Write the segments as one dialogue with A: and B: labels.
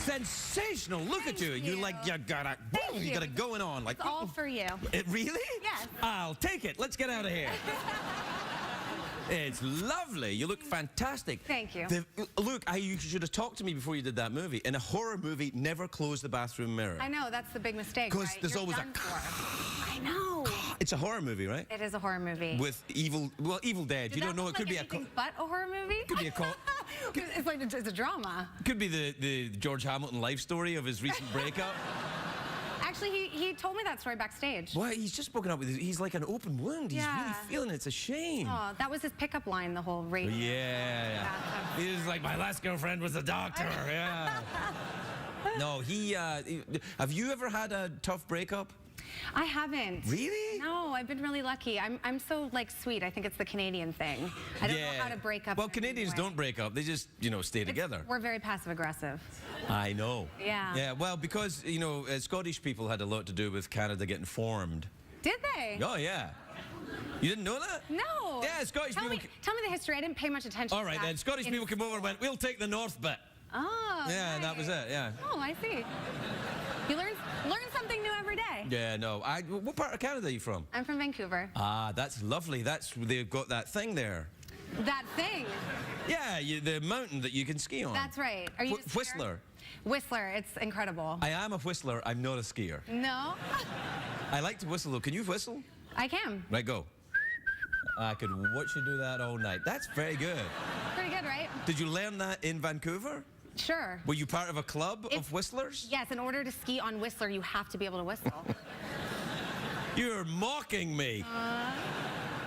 A: Sensational. Look at you.
B: you.
A: You like, you got it going on. Like,
B: It's all for you.
A: It really?
B: Yes.
A: I'll take it. Let's get out of here. It's lovely. You look fantastic.
B: Thank you.
A: You should have talked to me before you did that movie. In a horror movie, never close the bathroom mirror.
B: I know, that's the big mistake,
A: Because
B: right?
A: there's
B: You're
A: always
B: done for. I know.
A: It's a horror movie, right?
B: It is a horror movie.
A: With Evil Dead.
B: Did
A: you don't know. It could be
B: anything but a horror movie?
A: Could be a
B: It's like it's a drama.
A: Could be the George Hamilton life story of his recent breakup.
B: Actually, he told me that story backstage.
A: Well, he's just broken up with he's like an open wound. He's really feeling it. It's a shame.
B: Oh, that was his pickup line, the whole radio.
A: Yeah. He was like, my last girlfriend was a doctor. Yeah. No, have you ever had a tough breakup?
B: I haven't.
A: Really?
B: No, I've been really lucky. I'm so like sweet. I think it's the Canadian thing. I don't know how to break up.
A: Well, Canadians don't break up. They just, stay together.
B: We're very passive aggressive.
A: I know.
B: Yeah.
A: Yeah. Well, because Scottish people had a lot to do with Canada getting formed.
B: Did they?
A: Oh yeah. You didn't know that?
B: No.
A: Yeah, Scottish people.
B: Tell me the history. I didn't pay much attention.
A: All right, then Scottish people came over and went, "We'll take the north bit."
B: Oh.
A: Yeah,
B: nice.
A: that was it. Yeah.
B: Oh, I see. You learn something new every day.
A: Yeah, no. What part of Canada are you from?
B: I'm from Vancouver.
A: Ah, that's lovely. They've got that thing there.
B: That thing.
A: Yeah, the mountain that you can ski on.
B: That's right. Are you just
A: Whistler?
B: Whistler. It's incredible.
A: I am a whistler. I'm not a skier.
B: No.
A: I like to whistle though. Can you whistle?
B: I can.
A: Right, go. I could watch you do that all night. That's very good.
B: Pretty good, right?
A: Did you learn that in Vancouver?
B: Sure.
A: Were you part of a club of whistlers?
B: Yes, in order to ski on Whistler, you have to be able to whistle.
A: You're mocking me.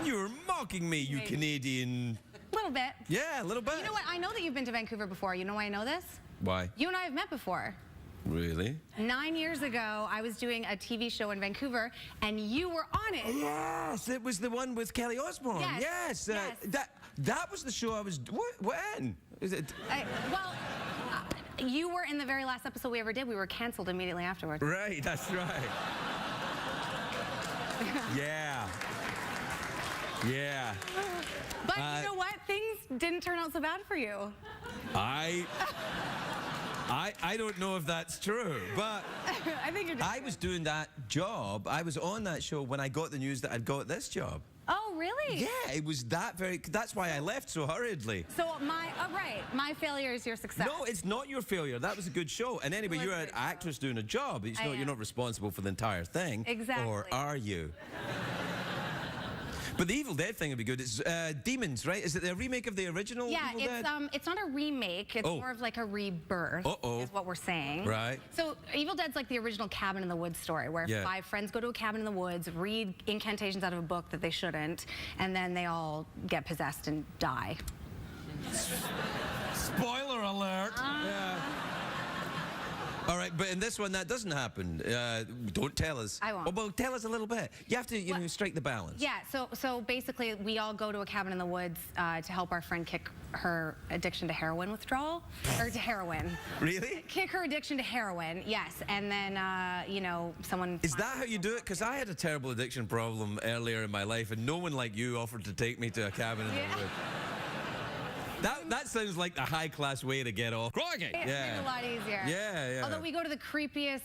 A: You're mocking me, you Canadian.
B: A little bit.
A: Yeah, a little bit.
B: You know what? I know that you've been to Vancouver before. You know why I know this?
A: Why?
B: You and I have met before.
A: Really?
B: 9 years ago, I was doing a TV show in Vancouver, and you were on it.
A: Yes, it was the one with Kelly Osbourne.
B: Yes.
A: That was the show I was. When? Is it?
B: You were in the very last episode we ever did. We were canceled immediately afterwards.
A: Right, that's right. Yeah. Yeah.
B: But you know what? Things didn't turn out so bad for you.
A: I don't know if that's true, but
B: I think you're.
A: I was doing that job. I was on that show when I got the news that I'd got this job.
B: Oh, really?
A: Yeah, it was that's why I left so hurriedly.
B: So my failure is your success.
A: No, it's not your failure. That was a good show. And anyway, you're an actress doing a job. You're not responsible for the entire thing.
B: Exactly.
A: Or are you? But the Evil Dead thing would be good. It's Demons, right? Is it a remake of the original Evil Dead?
B: It's not a remake. It's more of like a rebirth, is what we're saying.
A: Right.
B: So Evil Dead's like the original cabin in the woods story, where 5 friends go to a cabin in the woods, read incantations out of a book that they shouldn't, and then they all get possessed and die.
A: Spoiler alert. Yeah. All right, but in this one, that doesn't happen. Don't tell us.
B: I won't.
A: Oh, well, tell us a little bit. You have to, strike the balance.
B: Yeah, so basically, we all go to a cabin in the woods to help our friend kick her addiction to heroin withdrawal, or to heroin.
A: Really?
B: Kick her addiction to heroin, yes. And then, someone...
A: Is that how you do it? Because I had a terrible addiction problem earlier in my life, and no one like you offered to take me to a cabin in the woods. That sounds like the high-class way to get off. Crikey!
B: Yeah. It's a lot easier.
A: Yeah.
B: Although we go to the creepiest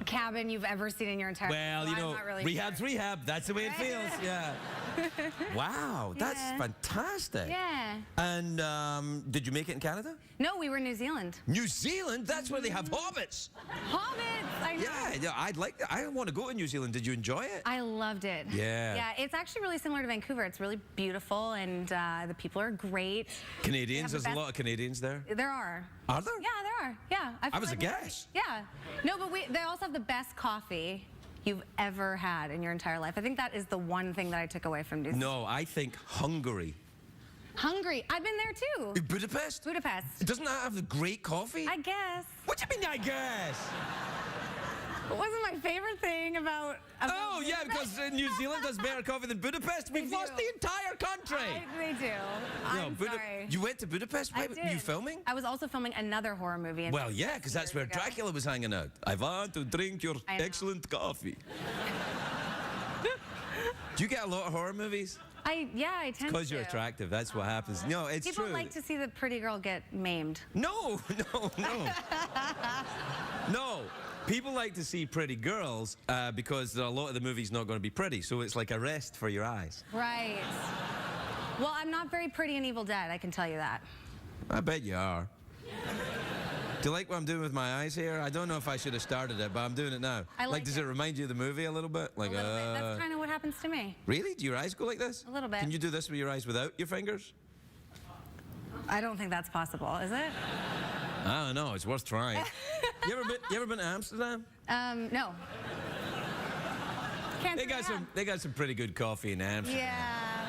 B: cabin you've ever seen in your entire life.
A: Well,
B: really
A: rehab's rehab. That's the way it feels. Yeah. Wow, that's fantastic.
B: Yeah.
A: And did you make it in Canada?
B: No, we were in New Zealand.
A: New Zealand? That's where they have hobbits.
B: Hobbits, I know.
A: Yeah, I want to go to New Zealand. Did you enjoy it?
B: I loved it.
A: Yeah.
B: Yeah, it's actually really similar to Vancouver. It's really beautiful, and the people are great.
A: Canadians? There's a lot of Canadians there?
B: There are.
A: Are there?
B: Yeah, there are. Yeah.
A: I was a guess.
B: Yeah. No, but they also have the best coffee you've ever had in your entire life. I think that is the one thing that I took away from New Zealand.
A: No, I think Hungary.
B: Hungary. I've been there too.
A: In Budapest?
B: Budapest.
A: Doesn't that have the great coffee?
B: I guess.
A: What do you mean, I guess?
B: It wasn't my favorite thing about
A: oh, yeah, because New Zealand does better coffee than Budapest. We've lost the entire country.
B: They do. I'm sorry.
A: You went to Budapest?
B: I
A: Were
B: did.
A: you filming?
B: I was also filming another horror movie.
A: Well, yeah, because that's where Dracula was hanging out. I want to drink your excellent coffee. Do you get a lot of horror movies?
B: Yeah, I tend to.
A: Because you're attractive. That's what happens. No, it's
B: People
A: true.
B: like to see the pretty girl get maimed.
A: No. No. People like to see pretty girls because a lot of the movie's not going to be pretty. So it's like a rest for your eyes.
B: Right. Well, I'm not very pretty in Evil Dead, I can tell you that.
A: I bet you are. Do you like what I'm doing with my eyes here? I don't know if I should have started it, but I'm doing it now.
B: I like
A: does it remind you of the movie a little bit? Like,
B: A little bit. That's kind of what happens to me.
A: Really? Do your eyes go like this?
B: A little bit.
A: Can you do this with your eyes without your fingers?
B: I don't think that's possible, is it?
A: I don't know. It's worth trying. You ever been to Amsterdam?
B: No. Can't
A: They got some pretty good coffee in Amsterdam.
B: Yeah.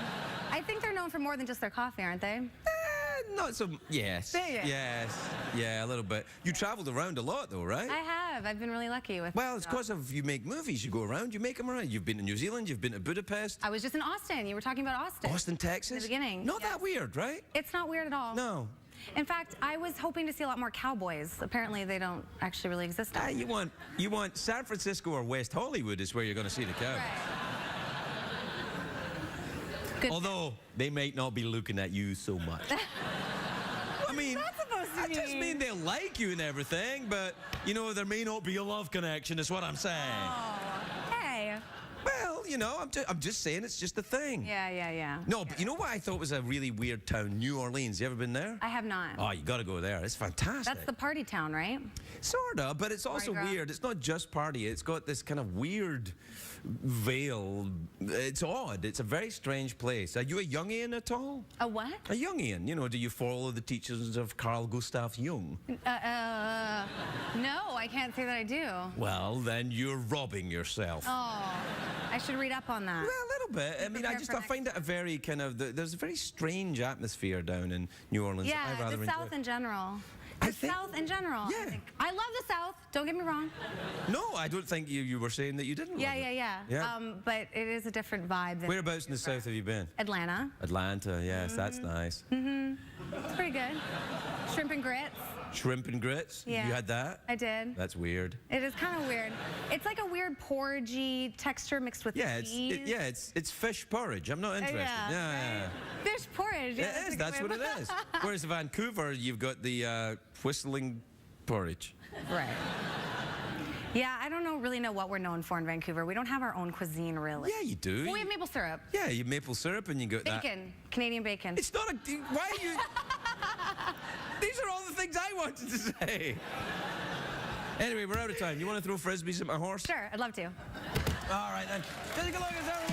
B: I think they're known for more than just their coffee, aren't they?
A: Not so. Yes. Yes. Yeah, a little bit. You traveled around a lot, though, right?
B: I have. I've been really lucky with.
A: Well, it's because of you make movies. You go around. You make them around. You've been to New Zealand. You've been to Budapest.
B: I was just in Austin. You were talking about Austin.
A: Austin, Texas.
B: In the beginning.
A: Not that weird, right?
B: It's not weird at all.
A: No.
B: In fact, I was hoping to see a lot more cowboys. Apparently, they don't actually really exist.
A: You want San Francisco or West Hollywood is where you're going to see the cowboys.
B: Right. Good.
A: Although they might not be looking at you so much. I mean, I just mean they like you and everything, but you know there may not be a love connection. Is what I'm saying.
B: Oh, hey.
A: Well, you know, I'm just saying it's just a thing.
B: Yeah.
A: No, but you know what I thought was a really weird town? New Orleans. You ever been there?
B: I have not.
A: Oh, you got to go there. It's fantastic.
B: That's the party town, right?
A: Sort of, but it's also weird. It's not just party. It's got this kind of weird veil. It's odd. It's a very strange place. Are you a Jungian at all?
B: A what?
A: A Jungian. You know, do you follow the teachings of Carl Gustav Jung?
B: No, I can't say that I do.
A: Well, then you're robbing yourself.
B: Oh, I should read up on that.
A: Well, a little bit. I mean, I find it a very kind of, there's a very strange atmosphere down in New Orleans.
B: Yeah,
A: I rather
B: the
A: enjoy.
B: South in general.
A: I
B: The
A: think-
B: South in general.
A: Yeah.
B: I love the South. Don't get me wrong.
A: No, I don't think you were saying that you didn't love it.
B: Yeah. But it is a different vibe. Than
A: Whereabouts in the South have you been?
B: Atlanta.
A: Atlanta, yes, that's nice.
B: It's pretty good. Shrimp and grits.
A: Shrimp and grits?
B: Yeah.
A: You had that?
B: I did.
A: That's weird.
B: It is kind of weird. It's like a weird porridgey texture mixed with cheese.
A: It's fish porridge. I'm not interested.
B: Yeah. Fish porridge. Yeah,
A: It is, that's what it is. Whereas in Vancouver, you've got the whistling porridge.
B: Right. Yeah, I don't really know what we're known for in Vancouver. We don't have our own cuisine, really.
A: Yeah, you do.
B: Well, we have maple syrup.
A: Yeah, you have maple syrup and you got that.
B: Bacon. Canadian bacon.
A: It's not a... Why are you... These are all the things I wanted to say. Anyway, we're out of time. You want to throw frisbees at my horse?
B: Sure, I'd love to.
A: All right, then. Take a look at that.